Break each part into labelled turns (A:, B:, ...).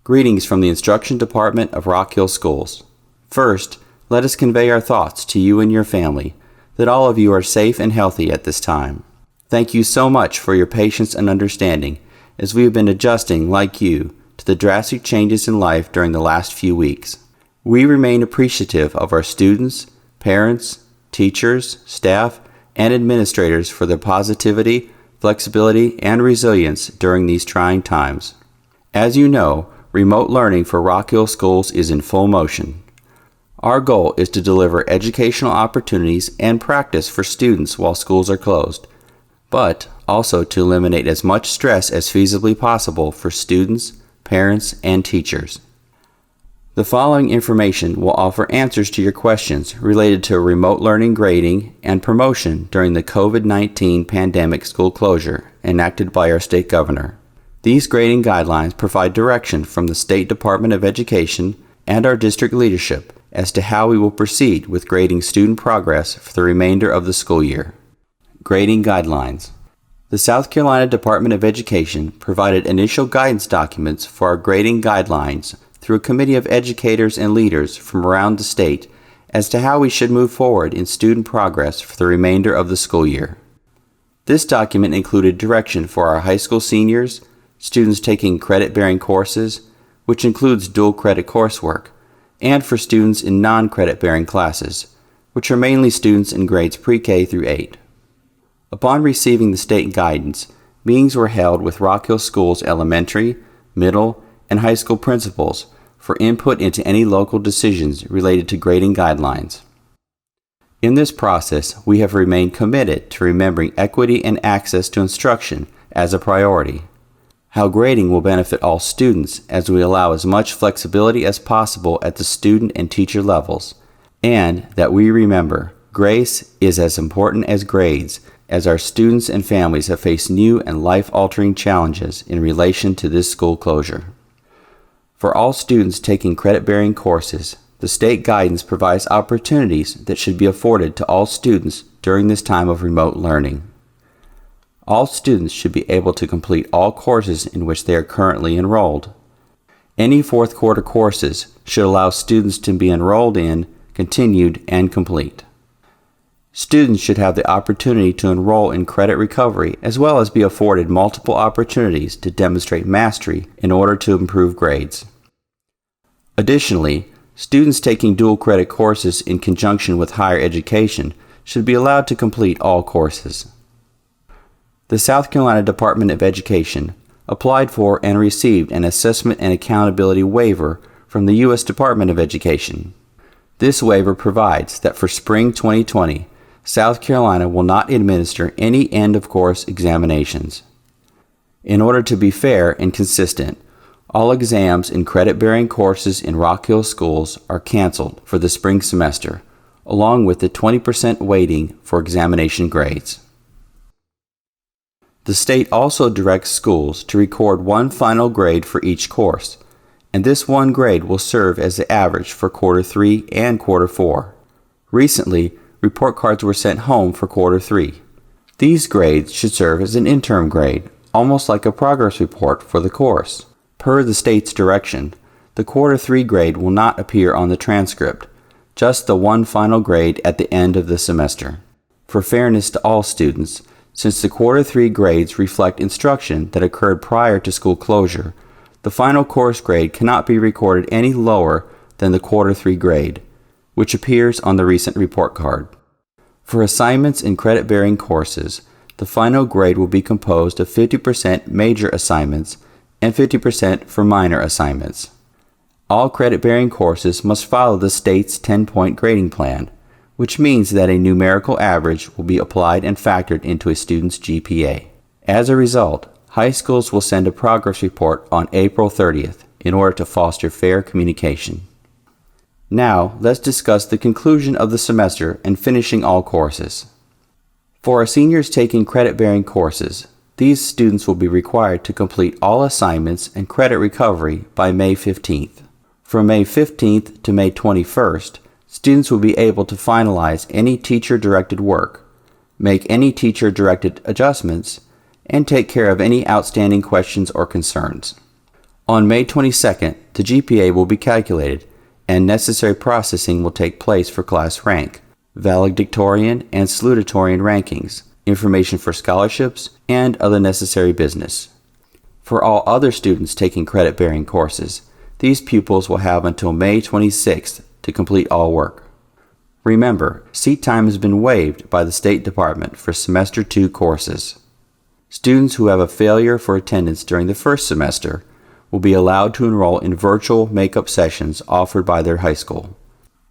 A: Greetings from the Instruction Department of Rock Hill Schools. First, let us convey our thoughts to you and your family, that all of you are safe and healthy at this time. Thank you so much for your patience and understanding, as we have been adjusting, like you, to the drastic changes in life during the last few weeks. We remain appreciative of our students, parents, teachers, staff, and administrators for their positivity, flexibility, and resilience during these trying times. As you know, remote learning for Rock Hill Schools is in full motion. Our goal is to deliver educational opportunities and practice for students while schools are closed, but also to eliminate as much stress as feasibly possible for students, parents, and teachers. The following information will offer answers to your questions related to remote learning grading and promotion during the COVID-19 pandemic school closure enacted by our state governor. These grading guidelines provide direction from the State Department of Education and our district leadership as to how we will proceed with grading student progress for the remainder of the school year. Grading guidelines. The South Carolina Department of Education provided initial guidance documents for our grading guidelines through a committee of educators and leaders from around the state as to how we should move forward in student progress for the remainder of the school year. This document included direction for our high school seniors, students taking credit-bearing courses, which includes dual credit coursework, and for students in non-credit-bearing classes, which are mainly students in grades pre-K through 8. Upon receiving the state guidance, meetings were held with Rock Hill Schools elementary, middle, and high school principals for input into any local decisions related to grading guidelines. In this process, we have remained committed to remembering equity and access to instruction as a priority, how grading will benefit all students as we allow as much flexibility as possible at the student and teacher levels, and that we remember grace is as important as grades as our students and families have faced new and life-altering challenges in relation to this school closure. For all students taking credit-bearing courses, the state guidance provides opportunities that should be afforded to all students during this time of remote learning. All students should be able to complete all courses in which they are currently enrolled. Any fourth quarter courses should allow students to be enrolled in, continued, and complete. Students should have the opportunity to enroll in credit recovery as well as be afforded multiple opportunities to demonstrate mastery in order to improve grades. Additionally, students taking dual credit courses in conjunction with higher education should be allowed to complete all courses. The South Carolina Department of Education applied for and received an assessment and accountability waiver from the U.S. Department of Education. This waiver provides that for spring 2020, South Carolina will not administer any end-of-course examinations. In order to be fair and consistent, all exams in credit-bearing courses in Rock Hill Schools are canceled for the spring semester, along with the 20% weighting for examination grades. The state also directs schools to record one final grade for each course, and this one grade will serve as the average for Quarter 3 and Quarter 4. Recently, report cards were sent home for Quarter 3. These grades should serve as an interim grade, almost like a progress report for the course. Per the state's direction, the Quarter 3 grade will not appear on the transcript, just the one final grade at the end of the semester. For fairness to all students, since the Quarter 3 grades reflect instruction that occurred prior to school closure, the final course grade cannot be recorded any lower than the Quarter 3 grade, which appears on the recent report card. For assignments in credit-bearing courses, the final grade will be composed of 50% major assignments and 50% for minor assignments. All credit-bearing courses must follow the state's 10-point grading plan, which means that a numerical average will be applied and factored into a student's GPA. As a result, high schools will send a progress report on April 30th in order to foster fair communication. Now, let's discuss the conclusion of the semester and finishing all courses. For our seniors taking credit-bearing courses, these students will be required to complete all assignments and credit recovery by May 15th. From May 15th to May 21st, students will be able to finalize any teacher-directed work, make any teacher-directed adjustments, and take care of any outstanding questions or concerns. On May 22nd, the GPA will be calculated and necessary processing will take place for class rank, valedictorian and salutatorian rankings, information for scholarships, and other necessary business. For all other students taking credit-bearing courses, these pupils will have until May 26th to complete all work. Remember, seat time has been waived by the State Department for Semester 2 courses. Students who have a failure for attendance during the first semester will be allowed to enroll in virtual makeup sessions offered by their high school.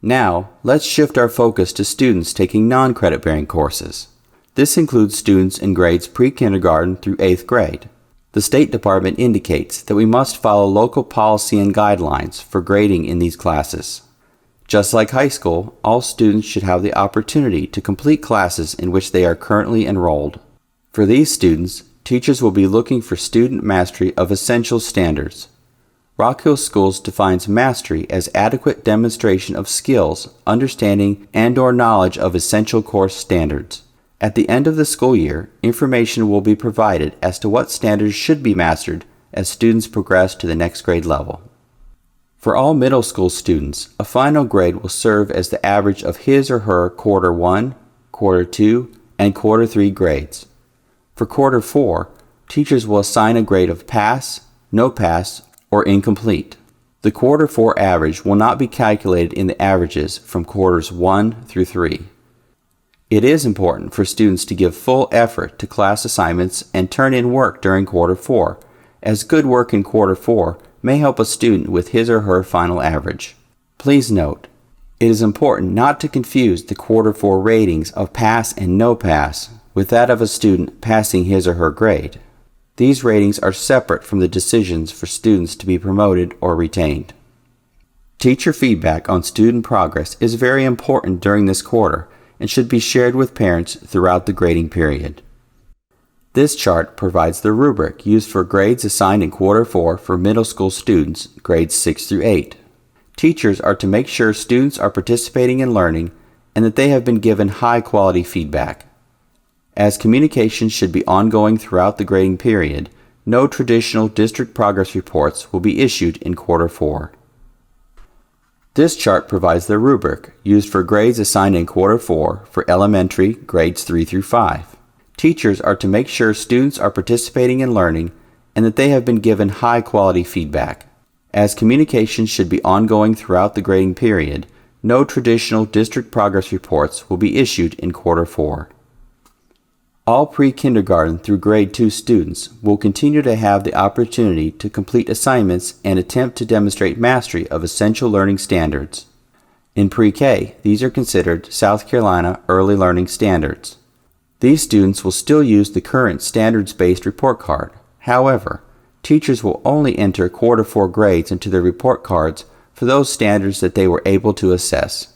A: Now, let's shift our focus to students taking non-credit-bearing courses. This includes students in grades pre-kindergarten through 8th grade. The State Department indicates that we must follow local policy and guidelines for grading in these classes. Just like high school, all students should have the opportunity to complete classes in which they are currently enrolled. For these students, teachers will be looking for student mastery of essential standards. Rock Hill Schools defines mastery as adequate demonstration of skills, understanding, and/or knowledge of essential course standards. At the end of the school year, information will be provided as to what standards should be mastered as students progress to the next grade level. For all middle school students, a final grade will serve as the average of his or her Quarter 1, Quarter 2, and Quarter 3 grades. For Quarter 4, teachers will assign a grade of pass, no pass, or incomplete. The Quarter 4 average will not be calculated in the averages from Quarters 1 through 3. It is important for students to give full effort to class assignments and turn in work during Quarter 4, as good work in Quarter 4 may help a student with his or her final average. Please note, it is important not to confuse the Quarter 4 ratings of pass and no pass with that of a student passing his or her grade. These ratings are separate from the decisions for students to be promoted or retained. Teacher feedback on student progress is very important during this quarter and should be shared with parents throughout the grading period. This chart provides the rubric used for grades assigned in Quarter 4 for middle school students, grades 6 through 8. Teachers are to make sure students are participating in learning and that they have been given high-quality feedback. As communication should be ongoing throughout the grading period, no traditional district progress reports will be issued in Quarter 4. This chart provides the rubric used for grades assigned in Quarter 4 for elementary, grades 3 through 5. Teachers are to make sure students are participating in learning and that they have been given high-quality feedback. As communication should be ongoing throughout the grading period, no traditional district progress reports will be issued in Quarter 4. All pre-kindergarten through grade 2 students will continue to have the opportunity to complete assignments and attempt to demonstrate mastery of essential learning standards. In pre-K, these are considered South Carolina Early Learning Standards. These students will still use the current standards-based report card. However, teachers will only enter Quarter 4 grades into their report cards for those standards that they were able to assess.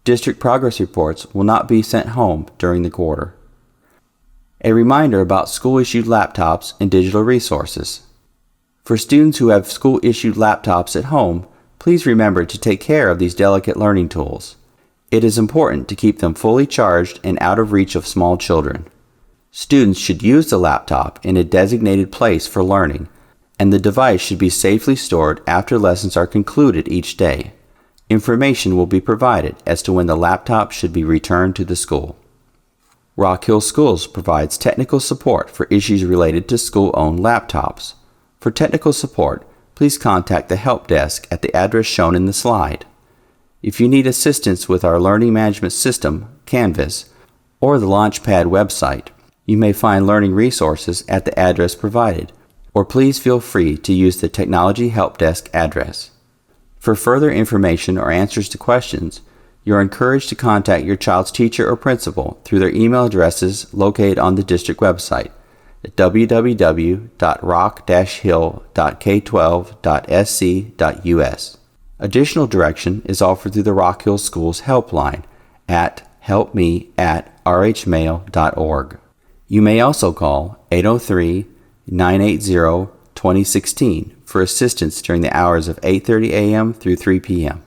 A: District progress reports will not be sent home during the quarter. A reminder about school-issued laptops and digital resources. For students who have school-issued laptops at home, please remember to take care of these delicate learning tools. It is important to keep them fully charged and out of reach of small children. Students should use the laptop in a designated place for learning, and the device should be safely stored after lessons are concluded each day. Information will be provided as to when the laptop should be returned to the school. Rock Hill Schools provides technical support for issues related to school-owned laptops. For technical support, please contact the help desk at the address shown in the slide. If you need assistance with our learning management system, Canvas, or the Launchpad website, you may find learning resources at the address provided, or please feel free to use the Technology Help Desk address. For further information or answers to questions, you are encouraged to contact your child's teacher or principal through their email addresses located on the district website at www.rock-hill.k12.sc.us. Additional direction is offered through the Rock Hill Schools helpline at helpme@rhmail.org. You may also call 803-980-2016 for assistance during the hours of 8:30 a.m. through 3 p.m.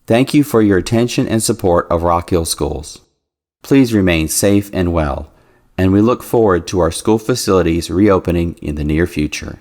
A: Thank you for your attention and support of Rock Hill Schools. Please remain safe and well, and we look forward to our school facilities reopening in the near future.